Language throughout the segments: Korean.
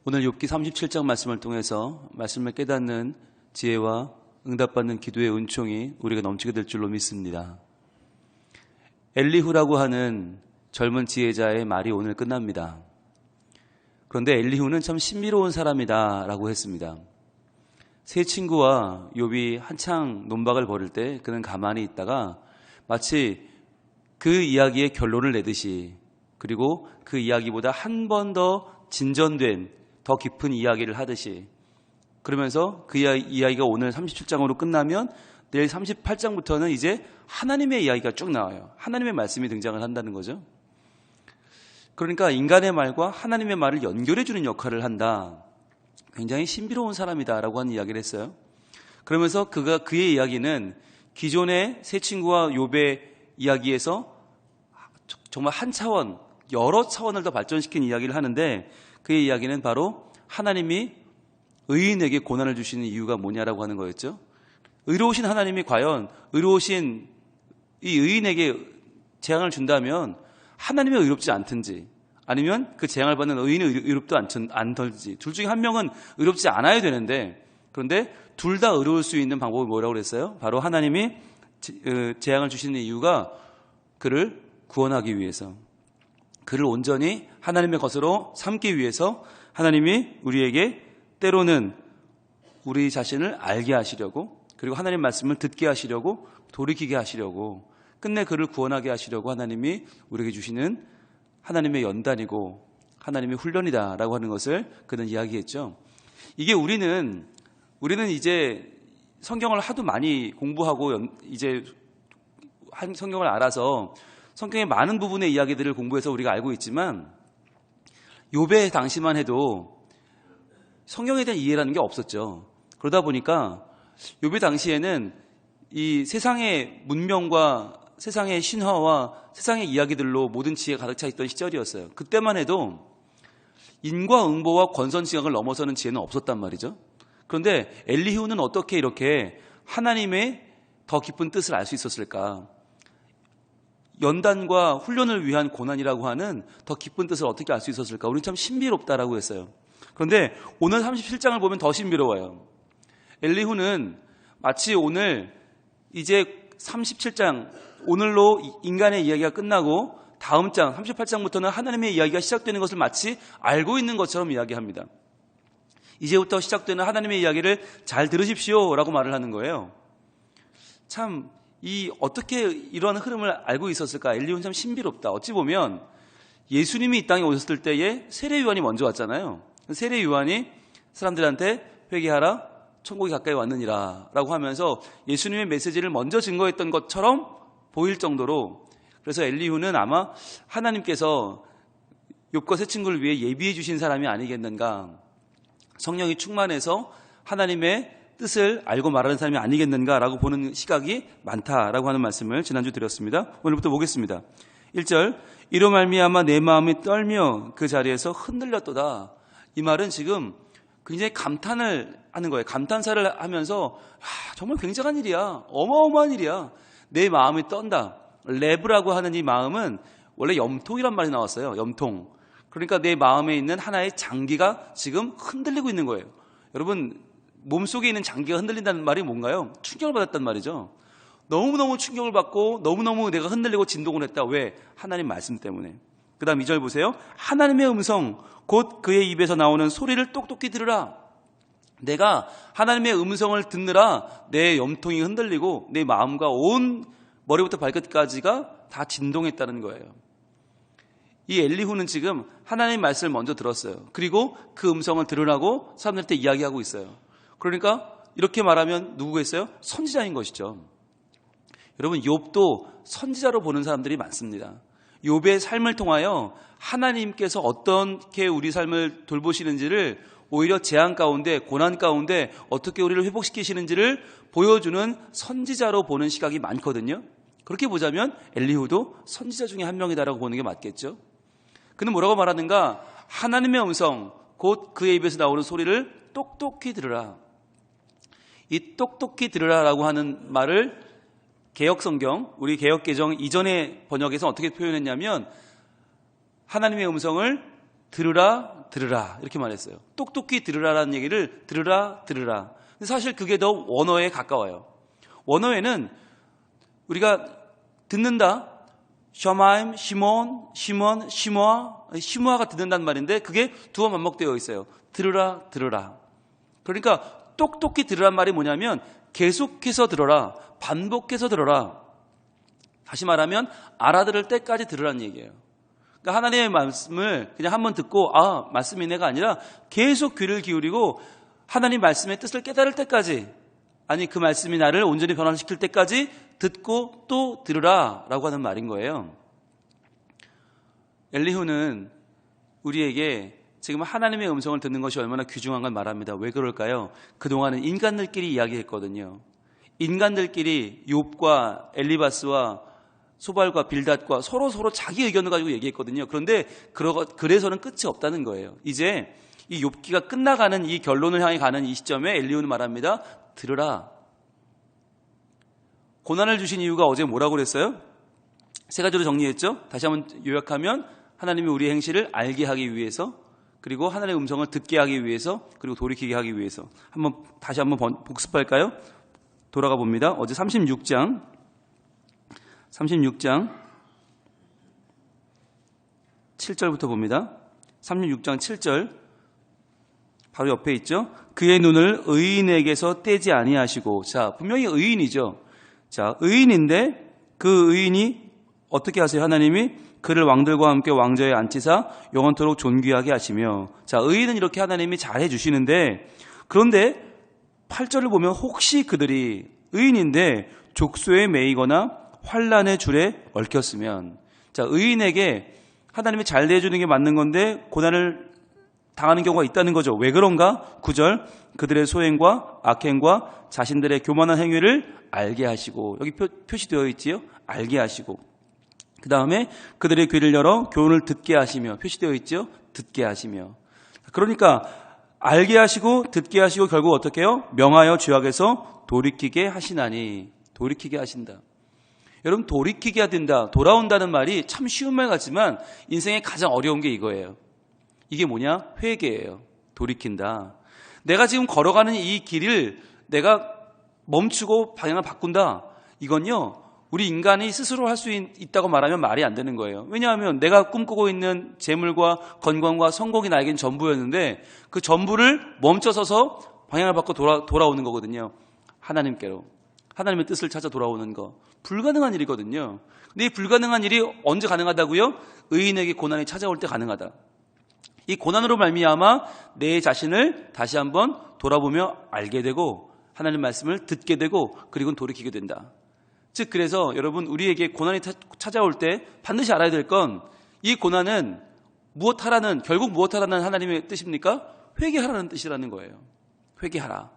오늘 욥기 37장 말씀을 통해서 말씀을 깨닫는 지혜와 응답받는 기도의 은총이 우리가 넘치게 될 줄로 믿습니다. 엘리후라고 하는 젊은 지혜자의 말이 오늘 끝납니다. 그런데 엘리후는 참 신비로운 사람이다 라고 했습니다. 세 친구와 욥이 한창 논박을 벌일 때 그는 가만히 있다가 마치 그 이야기의 결론을 내듯이, 그리고 그 이야기보다 한 번 더 진전된 더 깊은 이야기를 하듯이, 그러면서 그 이야기가 오늘 37장으로 끝나면 내일 38장부터는 이제 하나님의 이야기가 쭉 나와요. 하나님의 말씀이 등장을 한다는 거죠. 그러니까 인간의 말과 하나님의 말을 연결해주는 역할을 한다. 굉장히 신비로운 사람이다라고 하는 이야기를 했어요. 그러면서 그의 이야기는 기존의 세 친구와 욥의 이야기에서 정말 한 차원, 여러 차원을 더 발전시킨 이야기를 하는데, 그의 이야기는 바로 하나님이 의인에게 고난을 주시는 이유가 뭐냐라고 하는 거였죠. 의로우신 하나님이 과연 의로우신 이 의인에게 재앙을 준다면 하나님이 의롭지 않든지, 아니면 그 재앙을 받는 의인이 의롭도 않든지, 둘 중에 한 명은 의롭지 않아야 되는데, 그런데 둘 다 의로울 수 있는 방법이 뭐라고 그랬어요? 바로 하나님이 재앙을 주시는 이유가 그를 구원하기 위해서, 그를 온전히 하나님의 것으로 삼기 위해서 하나님이 우리에게 때로는 우리 자신을 알게 하시려고, 그리고 하나님 말씀을 듣게 하시려고, 돌이키게 하시려고, 끝내 그를 구원하게 하시려고 하나님이 우리에게 주시는 하나님의 연단이고 하나님의 훈련이다라고 하는 것을 그는 이야기했죠. 이게 우리는 이제 성경을 하도 많이 공부하고 이제 성경을 알아서 성경의 많은 부분의 이야기들을 공부해서 우리가 알고 있지만, 욥의 당시만 해도 성경에 대한 이해라는 게 없었죠. 그러다 보니까 욥의 당시에는 이 세상의 문명과 세상의 신화와 세상의 이야기들로 모든 지혜가 가득 차 있던 시절이었어요. 그때만 해도 인과응보와 권선징악을 넘어서는 지혜는 없었단 말이죠. 그런데 엘리후는 어떻게 이렇게 하나님의 더 깊은 뜻을 알 수 있었을까? 연단과 훈련을 위한 고난이라고 하는 더 깊은 뜻을 어떻게 알 수 있었을까? 우리는 참 신비롭다라고 했어요. 그런데 오늘 37장을 보면 더 신비로워요. 엘리후는 마치 오늘 이제 37장, 오늘로 인간의 이야기가 끝나고 다음 장 38장부터는 하나님의 이야기가 시작되는 것을 마치 알고 있는 것처럼 이야기합니다. 이제부터 시작되는 하나님의 이야기를 잘 들으십시오 라고 말을 하는 거예요. 참 어떻게 이러한 흐름을 알고 있었을까? 엘리후는 참 신비롭다. 어찌 보면 예수님이 이 땅에 오셨을 때에 세례 요한이 먼저 왔잖아요. 세례 요한이 사람들한테 회개하라, 천국이 가까이 왔느니라 라고 하면서 예수님의 메시지를 먼저 증거했던 것처럼 보일 정도로, 그래서 엘리후는 아마 하나님께서 욥과 세 친구를 위해 예비해 주신 사람이 아니겠는가, 성령이 충만해서 하나님의 뜻을 알고 말하는 사람이 아니겠는가라고 보는 시각이 많다라고 하는 말씀을 지난주 드렸습니다. 오늘부터 보겠습니다. 1절, 이로 말미암아 내 마음이 떨며 그 자리에서 흔들렸도다. 이 말은 지금 굉장히 감탄을 하는 거예요. 감탄사를 하면서 정말 굉장한 일이야, 어마어마한 일이야, 내 마음이 떤다. 레브라고 하는 이 마음은 원래 염통이란 말이 나왔어요. 염통. 그러니까 내 마음에 있는 하나의 장기가 지금 흔들리고 있는 거예요. 여러분, 몸속에 있는 장기가 흔들린다는 말이 뭔가요? 충격을 받았단 말이죠. 너무너무 충격을 받고 너무너무 내가 흔들리고 진동을 했다. 왜? 하나님 말씀 때문에. 그 다음 2절 보세요. 하나님의 음성, 곧 그의 입에서 나오는 소리를 똑똑히 들으라. 내가 하나님의 음성을 듣느라 내 염통이 흔들리고 내 마음과 온 머리부터 발끝까지가 다 진동했다는 거예요. 이 엘리후는 지금 하나님의 말씀을 먼저 들었어요. 그리고 그 음성을 들으라고 사람들한테 이야기하고 있어요. 그러니까 이렇게 말하면 누구겠어요? 선지자인 것이죠. 여러분, 욥도 선지자로 보는 사람들이 많습니다. 욥의 삶을 통하여 하나님께서 어떻게 우리 삶을 돌보시는지를, 오히려 재앙 가운데, 고난 가운데 어떻게 우리를 회복시키시는지를 보여주는 선지자로 보는 시각이 많거든요. 그렇게 보자면 엘리후도 선지자 중에 한 명이다라고 보는 게 맞겠죠. 그는 뭐라고 말하는가? 하나님의 음성, 곧 그의 입에서 나오는 소리를 똑똑히 들으라. 이 똑똑히 들으라라고 하는 말을 개역성경, 우리 개역개정 이전의 번역에서 어떻게 표현했냐면, 하나님의 음성을 들으라, 들으라 이렇게 말했어요. 똑똑히 들으라라는 얘기를 들으라. 근데 사실 그게 더 원어에 가까워요. 원어에는 우리가 듣는다, 셔마임, 시몬, 시모아가 듣는다는 말인데 그게 두 번 반복되어 있어요. 들으라. 그러니까 똑똑히 들으란 말이 뭐냐면 계속해서 들어라, 반복해서 들어라. 다시 말하면 알아들을 때까지 들으라는 얘기예요. 그러니까 하나님의 말씀을 그냥 한번 듣고 말씀이네가 아니라 계속 귀를 기울이고 하나님 말씀의 뜻을 깨달을 때까지, 아니 그 말씀이 나를 온전히 변화시킬 때까지 듣고 또 들으라라고 하는 말인 거예요. 엘리후는 우리에게 지금 하나님의 음성을 듣는 것이 얼마나 귀중한 걸 말합니다. 왜 그럴까요? 그동안은 인간들끼리 이야기했거든요. 인간들끼리 욥과 엘리바스와 소발과 빌닷과 서로 자기 의견을 가지고 얘기했거든요. 그런데 그래서는 끝이 없다는 거예요. 이제 이 욥기가 끝나가는 이 결론을 향해 가는 이 시점에 엘리후는 말합니다. 들으라. 고난을 주신 이유가 어제 뭐라고 그랬어요? 세 가지로 정리했죠. 다시 한번 요약하면 하나님이 우리의 행실을 알게 하기 위해서, 그리고 하나님의 음성을 듣게 하기 위해서, 그리고 돌이키게 하기 위해서. 다시 한번 복습할까요? 돌아가 봅니다. 어제 36장 7절부터 봅니다. 36장 7절 바로 옆에 있죠. 그의 눈을 의인에게서 떼지 아니하시고. 자, 분명히 의인이죠. 자, 의인인데 그 의인이 어떻게 하세요? 하나님이 그를 왕들과 함께 왕좌에 앉히사 영원토록 존귀하게 하시며. 자, 의인은 이렇게 하나님이 잘해 주시는데, 그런데 8절을 보면 혹시 그들이 의인인데 족소에 매이거나 환난의 줄에 얽혔으면. 자, 의인에게 하나님이 잘 대해주는 게 맞는 건데 고난을 당하는 경우가 있다는 거죠. 왜 그런가? 9절 그들의 소행과 악행과 자신들의 교만한 행위를 알게 하시고. 여기 표시되어 있지요? 알게 하시고. 그 다음에 그들의 귀를 열어 교훈을 듣게 하시며. 표시되어 있죠? 듣게 하시며. 그러니까 알게 하시고 듣게 하시고 결국 어떻게 해요? 명하여 죄악에서 돌이키게 하시나니. 돌이키게 하신다. 여러분, 돌이키게 된다, 돌아온다는 말이 참 쉬운 말 같지만 인생에 가장 어려운 게 이거예요. 이게 뭐냐? 회개예요. 돌이킨다. 내가 지금 걸어가는 이 길을 내가 멈추고 방향을 바꾼다. 이건요, 우리 인간이 스스로 할 수 있다고 말하면 말이 안 되는 거예요. 왜냐하면 내가 꿈꾸고 있는 재물과 건강과 성공이 나에겐 전부였는데 그 전부를 멈춰서서 방향을 바꿔 돌아오는 거거든요. 하나님께로. 하나님의 뜻을 찾아 돌아오는 거. 불가능한 일이거든요. 근데 이 불가능한 일이 언제 가능하다고요? 의인에게 고난이 찾아올 때 가능하다. 이 고난으로 말미암아 내 자신을 다시 한번 돌아보며 알게 되고 하나님 말씀을 듣게 되고 그리고 돌이키게 된다. 즉 그래서 여러분, 우리에게 고난이 찾아올 때 반드시 알아야 될 건 이 고난은 결국 무엇하라는 하나님의 뜻입니까? 회개하라는 뜻이라는 거예요. 회개하라.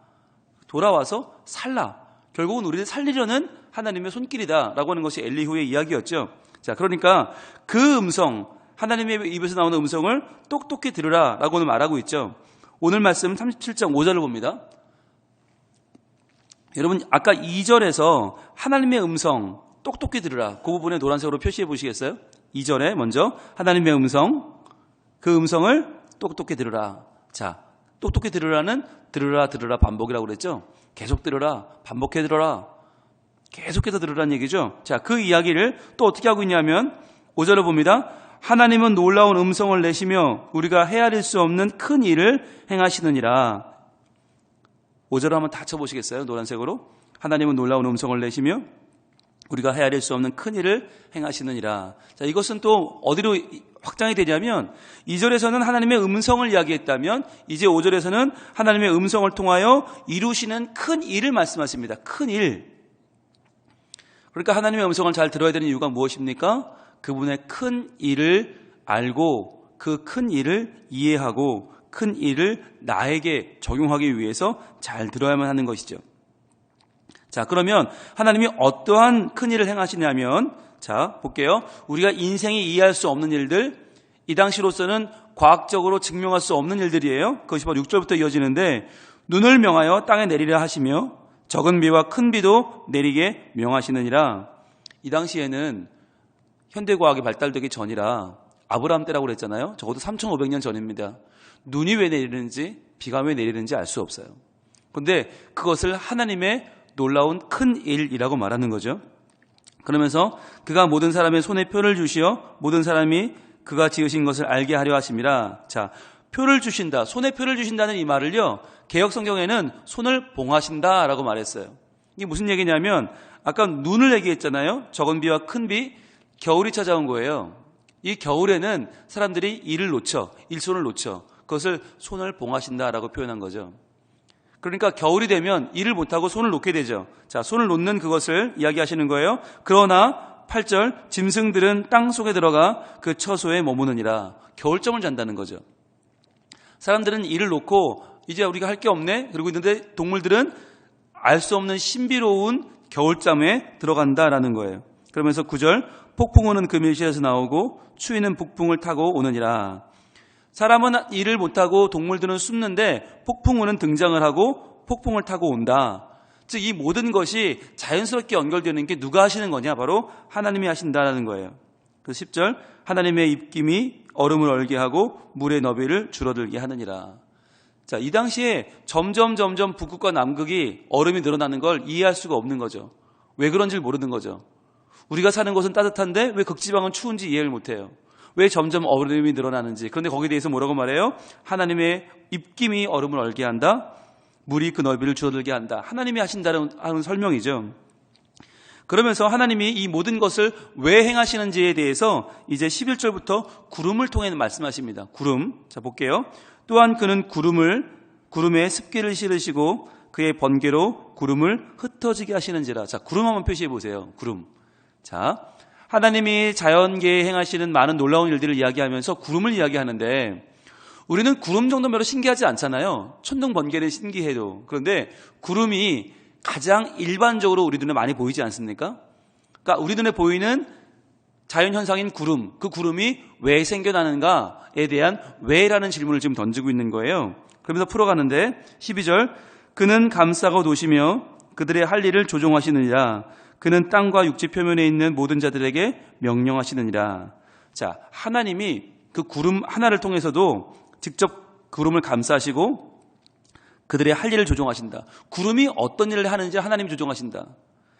돌아와서 살라. 결국은 우리를 살리려는 하나님의 손길이다라고 하는 것이 엘리후의 이야기였죠. 자, 그러니까 그 음성, 하나님의 입에서 나오는 음성을 똑똑히 들으라라고는 말하고 있죠. 오늘 말씀 37장 5절을 봅니다. 여러분, 아까 2절에서 하나님의 음성 똑똑히 들으라, 그 부분에 노란색으로 표시해 보시겠어요? 2절에 먼저 하나님의 음성, 그 음성을 똑똑히 들으라. 자, 똑똑히 들으라는 들으라 반복이라고 그랬죠. 계속 들으라, 반복해 들어라, 계속해서 들으라는 얘기죠. 자, 그 이야기를 또 어떻게 하고 있냐면 5절을 봅니다. 하나님은 놀라운 음성을 내시며 우리가 헤아릴 수 없는 큰 일을 행하시느니라. 5절을 한번 다 쳐보시겠어요? 노란색으로. 하나님은 놀라운 음성을 내시며 우리가 헤아릴 수 없는 큰 일을 행하시느니라. 자, 이것은 또 어디로 확장이 되냐면 2절에서는 하나님의 음성을 이야기했다면 이제 5절에서는 하나님의 음성을 통하여 이루시는 큰 일을 말씀하십니다. 큰 일. 그러니까 하나님의 음성을 잘 들어야 되는 이유가 무엇입니까? 그분의 큰 일을 알고 그 큰 일을 이해하고 큰 일을 나에게 적용하기 위해서 잘 들어야만 하는 것이죠. 자, 그러면 하나님이 어떠한 큰 일을 행하시냐면, 자, 볼게요. 우리가 인생이 이해할 수 없는 일들, 이 당시로서는 과학적으로 증명할 수 없는 일들이에요. 그것이 바로 6절부터 이어지는데, 눈을 명하여 땅에 내리라 하시며 적은 비와 큰 비도 내리게 명하시느니라. 이 당시에는 현대과학이 발달되기 전이라 아브라함 때라고 그랬잖아요. 적어도 3,500년 전입니다. 눈이 왜 내리는지 비가 왜 내리는지 알 수 없어요. 그런데 그것을 하나님의 놀라운 큰 일이라고 말하는 거죠. 그러면서 그가 모든 사람의 손에 표를 주시어 모든 사람이 그가 지으신 것을 알게 하려 하심이라. 자, 표를 주신다. 손에 표를 주신다는 이 말을요. 개역 성경에는 손을 봉하신다라고 말했어요. 이게 무슨 얘기냐면 아까 눈을 얘기했잖아요. 적은 비와 큰 비, 겨울이 찾아온 거예요. 이 겨울에는 사람들이 일을 놓쳐, 일손을 놓쳐. 그것을 손을 봉하신다라고 표현한 거죠. 그러니까 겨울이 되면 일을 못하고 손을 놓게 되죠. 자, 손을 놓는 그것을 이야기하시는 거예요. 그러나 8절 짐승들은 땅 속에 들어가 그 처소에 머무느니라. 겨울잠을 잔다는 거죠. 사람들은 일을 놓고 이제 우리가 할 게 없네 그러고 있는데 동물들은 알 수 없는 신비로운 겨울잠에 들어간다라는 거예요. 그러면서 9절 폭풍우는 그 밀실에서 나오고 추위는 북풍을 타고 오느니라. 사람은 일을 못하고 동물들은 숨는데 폭풍우는 등장을 하고 폭풍을 타고 온다. 즉 이 모든 것이 자연스럽게 연결되는 게 누가 하시는 거냐? 바로 하나님이 하신다라는 거예요. 그래서 10절 하나님의 입김이 얼음을 얼게 하고 물의 너비를 줄어들게 하느니라. 자, 이 당시에 점점 북극과 남극이 얼음이 늘어나는 걸 이해할 수가 없는 거죠. 왜 그런지 모르는 거죠. 우리가 사는 곳은 따뜻한데 왜 극지방은 추운지 이해를 못해요. 왜 점점 얼음이 늘어나는지. 그런데 거기에 대해서 뭐라고 말해요? 하나님의 입김이 얼음을 얼게 한다. 물이 그 넓이를 줄어들게 한다. 하나님이 하신다는 설명이죠. 그러면서 하나님이 이 모든 것을 왜 행하시는지에 대해서 이제 11절부터 구름을 통해 말씀하십니다. 구름. 자, 볼게요. 또한 그는 구름에 습기를 실으시고 그의 번개로 구름을 흩어지게 하시는지라. 자, 구름 한번 표시해 보세요. 구름. 자, 하나님이 자연계에 행하시는 많은 놀라운 일들을 이야기하면서 구름을 이야기하는데 우리는 구름 정도면 신기하지 않잖아요. 천둥 번개는 신기해도. 그런데 구름이 가장 일반적으로 우리 눈에 많이 보이지 않습니까? 그러니까 우리 눈에 보이는 자연현상인 구름, 그 구름이 왜 생겨나는가에 대한 왜라는 질문을 지금 던지고 있는 거예요. 그러면서 풀어가는데 12절 그는 감싸고 도시며 그들의 할 일을 조종하시느니라. 그는 땅과 육지 표면에 있는 모든 자들에게 명령하시느니라. 자, 하나님이 그 구름 하나를 통해서도 직접 구름을 감싸시고 그들의 할 일을 조종하신다. 구름이 어떤 일을 하는지 하나님이 조종하신다.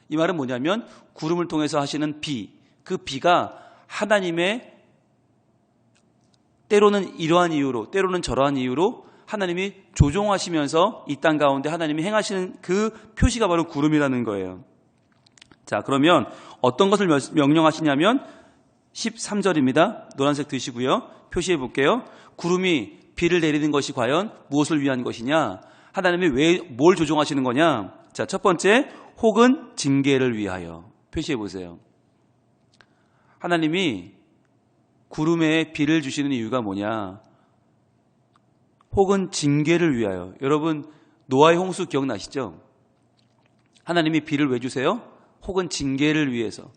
이 말은 뭐냐면 구름을 통해서 하시는 비, 그 비가 하나님의 때로는 이러한 이유로 때로는 저러한 이유로 하나님이 조종하시면서 이 땅 가운데 하나님이 행하시는 그 표시가 바로 구름이라는 거예요. 자, 그러면 어떤 것을 명령하시냐면 13절입니다. 노란색 드시고요. 표시해 볼게요. 구름이 비를 내리는 것이 과연 무엇을 위한 것이냐? 하나님이 왜 뭘 조종하시는 거냐? 자, 첫 번째, 혹은 징계를 위하여. 표시해 보세요. 하나님이 구름에 비를 주시는 이유가 뭐냐? 혹은 징계를 위하여. 여러분, 노아의 홍수 기억나시죠? 하나님이 비를 왜 주세요? 혹은 징계를 위해서.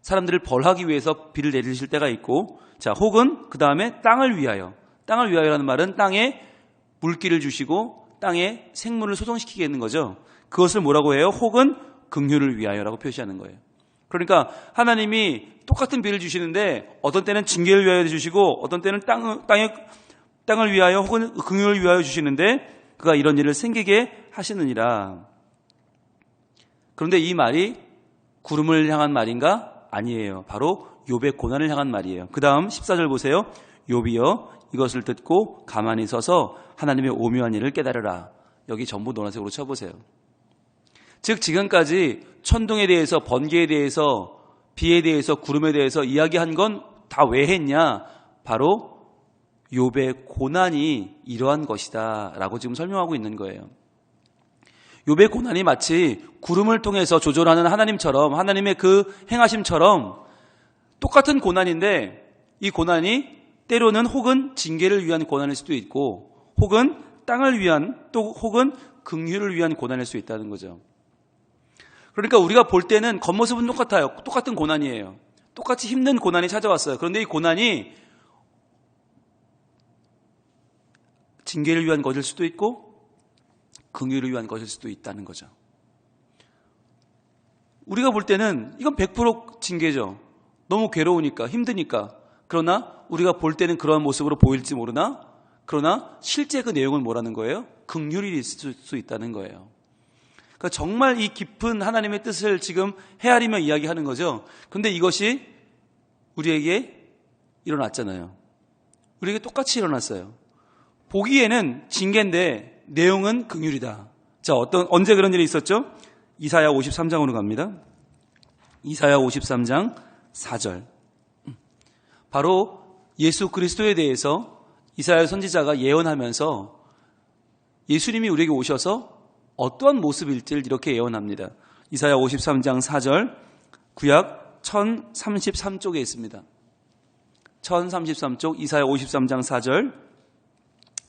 사람들을 벌하기 위해서 비를 내리실 때가 있고, 자, 혹은 그 다음에 땅을 위하여. 땅을 위하여라는 말은 땅에 물기를 주시고 땅에 생물을 소성시키게 하는 거죠. 그것을 뭐라고 해요? 혹은 긍휼을 위하여라고 표시하는 거예요. 그러니까 하나님이 똑같은 비를 주시는데 어떤 때는 징계를 위하여 주시고 어떤 때는 땅을 위하여 혹은 긍휼을 위하여 주시는데 그가 이런 일을 생기게 하시느니라. 그런데 이 말이 구름을 향한 말인가? 아니에요. 바로 욥의 고난을 향한 말이에요. 그 다음 14절 보세요. 욥이여 이것을 듣고 가만히 서서 하나님의 오묘한 일을 깨달으라. 여기 전부 노란색으로 쳐보세요. 즉 지금까지 천둥에 대해서 번개에 대해서 비에 대해서 구름에 대해서 이야기한 건 다 왜 했냐? 바로 욥의 고난이 이러한 것이다 라고 지금 설명하고 있는 거예요. 욥의 고난이 마치 구름을 통해서 조절하는 하나님처럼 하나님의 그 행하심처럼 똑같은 고난인데 이 고난이 때로는 혹은 징계를 위한 고난일 수도 있고 혹은 땅을 위한 또 혹은 긍휼을 위한 고난일 수 있다는 거죠. 그러니까 우리가 볼 때는 겉모습은 똑같아요. 똑같은 고난이에요. 똑같이 힘든 고난이 찾아왔어요. 그런데 이 고난이 징계를 위한 것일 수도 있고 긍휼을 위한 것일 수도 있다는 거죠. 우리가 볼 때는 이건 100% 징계죠. 너무 괴로우니까 힘드니까. 그러나 우리가 볼 때는 그러한 모습으로 보일지 모르나 그러나 실제 그 내용은 뭐라는 거예요? 긍휼이 있을 수 있다는 거예요. 그러니까 정말 이 깊은 하나님의 뜻을 지금 헤아리며 이야기하는 거죠. 그런데 이것이 우리에게 일어났잖아요. 우리에게 똑같이 일어났어요. 보기에는 징계인데 내용은 긍휼이다. 자, 언제 그런 일이 있었죠? 이사야 53장으로 갑니다. 이사야 53장 4절. 바로 예수 그리스도에 대해서 이사야 선지자가 예언하면서 예수님이 우리에게 오셔서 어떠한 모습일지를 이렇게 예언합니다. 이사야 53장 4절, 구약 1033쪽에 있습니다. 1033쪽 이사야 53장 4절.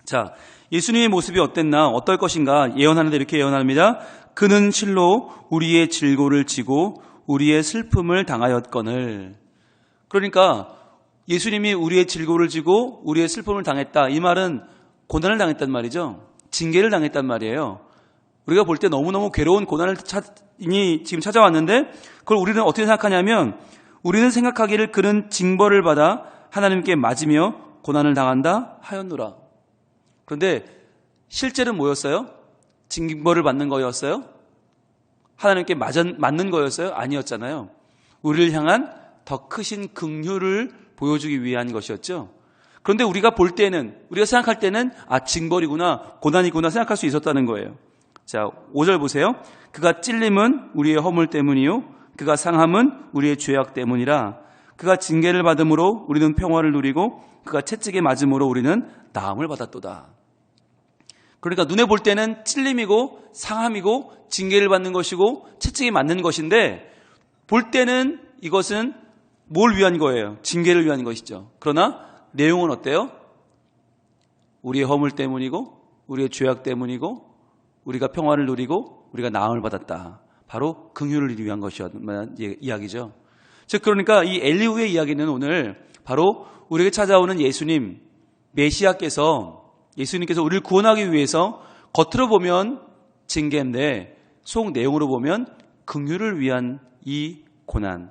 자, 예수님의 모습이 어땠나 어떨 것인가 예언하는데 이렇게 예언합니다. 그는 실로 우리의 질고를 지고 우리의 슬픔을 당하였거늘. 그러니까 예수님이 우리의 질고를 지고 우리의 슬픔을 당했다. 이 말은 고난을 당했단 말이죠. 징계를 당했단 말이에요. 우리가 볼 때 너무너무 괴로운 고난이 지금 찾아왔는데 그걸 우리는 어떻게 생각하냐면 우리는 생각하기를 그는 징벌을 받아 하나님께 맞으며 고난을 당한다 하였노라. 그런데 실제는 뭐였어요? 징벌을 받는 거였어요? 하나님께 맞는 거였어요? 아니었잖아요. 우리를 향한 더 크신 긍휼을 보여주기 위한 것이었죠. 그런데 우리가 볼 때는 우리가 생각할 때는 징벌이구나 고난이구나 생각할 수 있었다는 거예요. 자, 5절 보세요. 그가 찔림은 우리의 허물 때문이요 그가 상함은 우리의 죄악 때문이라. 그가 징계를 받음으로 우리는 평화를 누리고 그가 채찍에 맞음으로 우리는 나음을 받았도다. 그러니까 눈에 볼 때는 찔림이고 상함이고 징계를 받는 것이고 채찍에 맞는 것인데 볼 때는 이것은 뭘 위한 거예요? 징계를 위한 것이죠. 그러나 내용은 어때요? 우리의 허물 때문이고 우리의 죄악 때문이고 우리가 평화를 누리고 우리가 나음을 받았다. 바로 긍휼을 위한 것이었다는 이야기죠. 즉 그러니까 이 엘리후의 이야기는 오늘 바로 우리에게 찾아오는 예수님 메시아께서 예수님께서 우리를 구원하기 위해서 겉으로 보면 징계인데 속 내용으로 보면 긍휼을 위한 이 고난,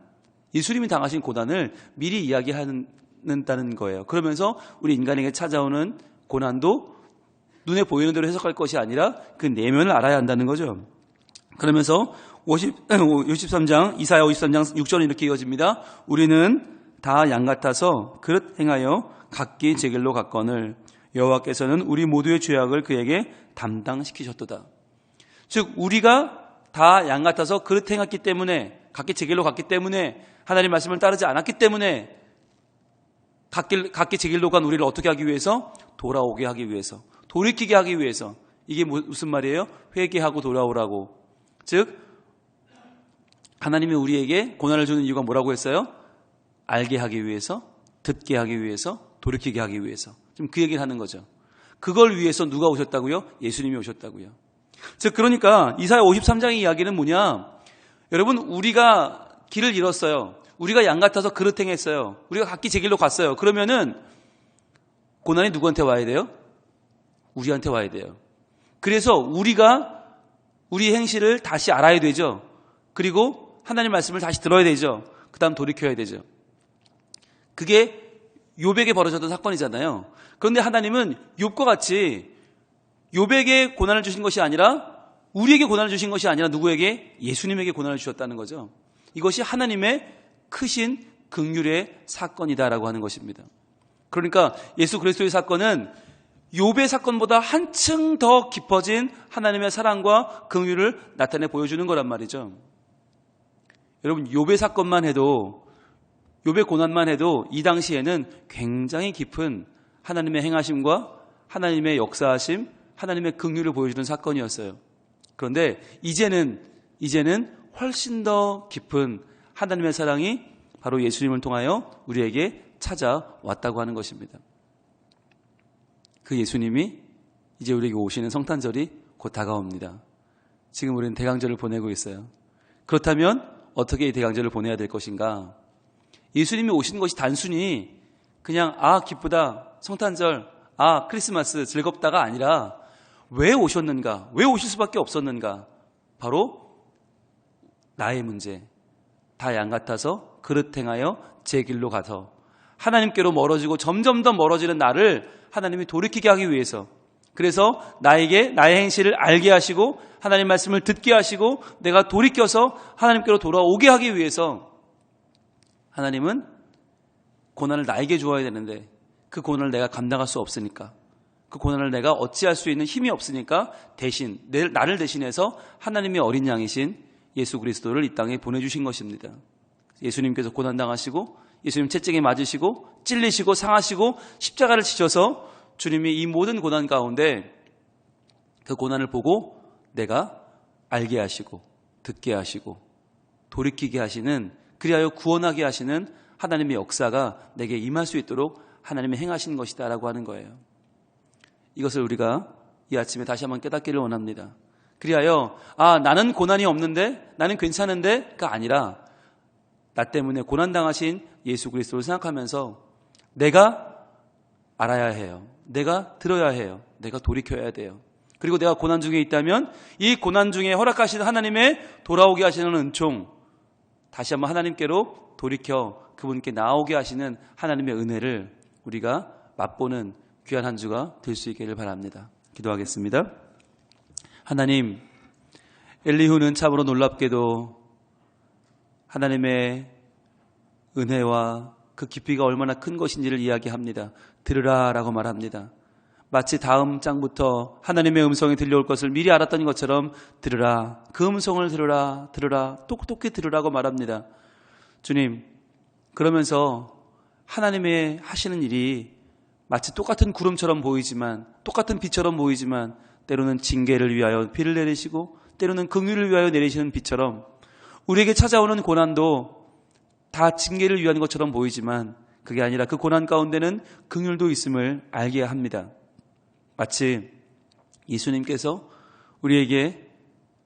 예수님이 당하신 고난을 미리 이야기한다는 거예요. 그러면서 우리 인간에게 찾아오는 고난도 눈에 보이는 대로 해석할 것이 아니라 그 내면을 알아야 한다는 거죠. 그러면서 53장 이사야 53장 6절은 이렇게 이어집니다. 우리는 다 양 같아서 그릇 행하여 각기 제 길로 갔거늘 여호와께서는 우리 모두의 죄악을 그에게 담당시키셨도다. 즉 우리가 다 양 같아서 그릇 행했기 때문에 각기 제 길로 갔기 때문에 하나님 말씀을 따르지 않았기 때문에 각기 제 길로 간 우리를 어떻게 하기 위해서? 돌아오게 하기 위해서, 돌이키게 하기 위해서. 이게 무슨 말이에요? 회개하고 돌아오라고. 즉 하나님이 우리에게 고난을 주는 이유가 뭐라고 했어요? 알게 하기 위해서, 듣게 하기 위해서, 돌이키게 하기 위해서. 지금 그 얘기를 하는 거죠. 그걸 위해서 누가 오셨다고요? 예수님이 오셨다고요. 즉 그러니까 이사야 53장의 이야기는 뭐냐? 여러분 우리가 길을 잃었어요. 우리가 양 같아서 그릇 행했어요. 우리가 각기 제 길로 갔어요. 그러면은 고난이 누구한테 와야 돼요? 우리한테 와야 돼요. 그래서 우리가 우리 행실을 다시 알아야 되죠. 그리고 하나님 말씀을 다시 들어야 되죠. 그 다음 돌이켜야 되죠. 그게 욥에게 벌어졌던 사건이잖아요. 그런데 하나님은 욥과 같이 욥에게 고난을 주신 것이 아니라 우리에게 고난을 주신 것이 아니라 누구에게? 예수님에게 고난을 주셨다는 거죠. 이것이 하나님의 크신 긍휼의 사건이다라고 하는 것입니다. 그러니까 예수 그리스도의 사건은 욥의 사건보다 한층 더 깊어진 하나님의 사랑과 긍휼을 나타내 보여주는 거란 말이죠. 여러분 욥의 사건만 해도 욥의 고난만 해도 이 당시에는 굉장히 깊은 하나님의 행하심과 하나님의 역사하심, 하나님의 긍휼을 보여주는 사건이었어요. 그런데 이제는 훨씬 더 깊은 하나님의 사랑이 바로 예수님을 통하여 우리에게 찾아왔다고 하는 것입니다. 그 예수님이 이제 우리에게 오시는 성탄절이 곧 다가옵니다. 지금 우리는 대강절을 보내고 있어요. 그렇다면 어떻게 이 대강절을 보내야 될 것인가? 예수님이 오신 것이 단순히 그냥 기쁘다, 성탄절, 크리스마스 즐겁다가 아니라 왜 오셨는가? 왜 오실 수밖에 없었는가? 바로 나의 문제, 다 양 같아서 그릇 행하여 제 길로 가서 하나님께로 멀어지고 점점 더 멀어지는 나를 하나님이 돌이키게 하기 위해서, 그래서 나에게 나의 행실을 알게 하시고 하나님 말씀을 듣게 하시고 내가 돌이켜서 하나님께로 돌아오게 하기 위해서 하나님은 고난을 나에게 주어야 되는데 그 고난을 내가 감당할 수 없으니까, 그 고난을 내가 어찌할 수 있는 힘이 없으니까 대신 나를 대신해서 하나님의 어린 양이신 예수 그리스도를 이 땅에 보내주신 것입니다. 예수님께서 고난당하시고 예수님 채찍에 맞으시고 찔리시고 상하시고 십자가를 지셔서 주님이 이 모든 고난 가운데 그 고난을 보고 내가 알게 하시고 듣게 하시고 돌이키게 하시는, 그리하여 구원하게 하시는 하나님의 역사가 내게 임할 수 있도록 하나님이 행하신 것이다라고 하는 거예요. 이것을 우리가 이 아침에 다시 한번 깨닫기를 원합니다. 그리하여 나는 고난이 없는데, 나는 괜찮은데가 아니라 나 때문에 고난당하신 예수 그리스도를 생각하면서 내가 알아야 해요. 내가 들어야 해요. 내가 돌이켜야 돼요. 그리고 내가 고난 중에 있다면 이 고난 중에 허락하시는 하나님의 돌아오게 하시는 은총, 다시 한번 하나님께로 돌이켜 그분께 나오게 하시는 하나님의 은혜를 우리가 맛보는 귀한 한 주가 될 수 있기를 바랍니다. 기도하겠습니다. 하나님, 엘리후는 참으로 놀랍게도 하나님의 은혜와 그 깊이가 얼마나 큰 것인지를 이야기합니다. 들으라 라고 말합니다. 마치 다음 장부터 하나님의 음성이 들려올 것을 미리 알았던 것처럼 들으라, 그 음성을 들으라, 똑똑히 들으라고 말합니다. 주님, 그러면서 하나님의 하시는 일이 마치 똑같은 구름처럼 보이지만, 똑같은 비처럼 보이지만 때로는 징계를 위하여 비를 내리시고 때로는 긍휼을 위하여 내리시는 비처럼 우리에게 찾아오는 고난도 다 징계를 위한 것처럼 보이지만 그게 아니라 그 고난 가운데는 긍휼도 있음을 알게 합니다. 마치 예수님께서 우리에게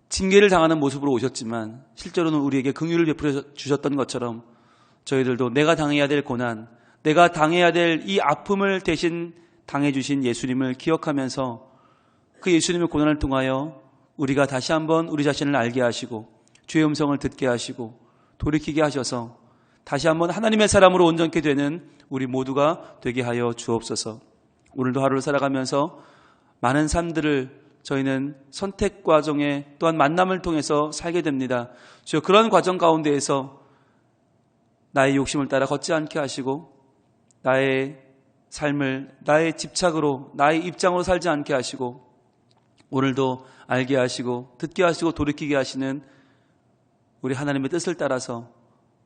징계를 당하는 모습으로 오셨지만 실제로는 우리에게 긍휼을 베풀어 주셨던 것처럼 저희들도 내가 당해야 될 고난, 내가 당해야 될 이 아픔을 대신 당해주신 예수님을 기억하면서 그 예수님의 고난을 통하여 우리가 다시 한번 우리 자신을 알게 하시고 주의 음성을 듣게 하시고 돌이키게 하셔서 다시 한번 하나님의 사람으로 온전케 되는 우리 모두가 되게 하여 주옵소서. 오늘도 하루를 살아가면서 많은 삶들을 저희는 선택 과정에 또한 만남을 통해서 살게 됩니다. 주여, 그런 과정 가운데에서 나의 욕심을 따라 걷지 않게 하시고 나의 삶을 나의 집착으로 나의 입장으로 살지 않게 하시고 오늘도 알게 하시고 듣게 하시고 돌이키게 하시는 우리 하나님의 뜻을 따라서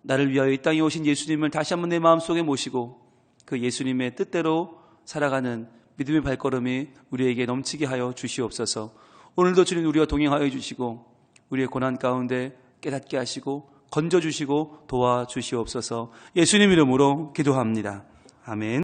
나를 위하여 이 땅에 오신 예수님을 다시 한번 내 마음속에 모시고 그 예수님의 뜻대로 살아가는 믿음의 발걸음이 우리에게 넘치게 하여 주시옵소서. 오늘도 주님 우리와 동행하여 주시고 우리의 고난 가운데 깨닫게 하시고 건져주시고 도와주시옵소서. 예수님 이름으로 기도합니다. 아멘.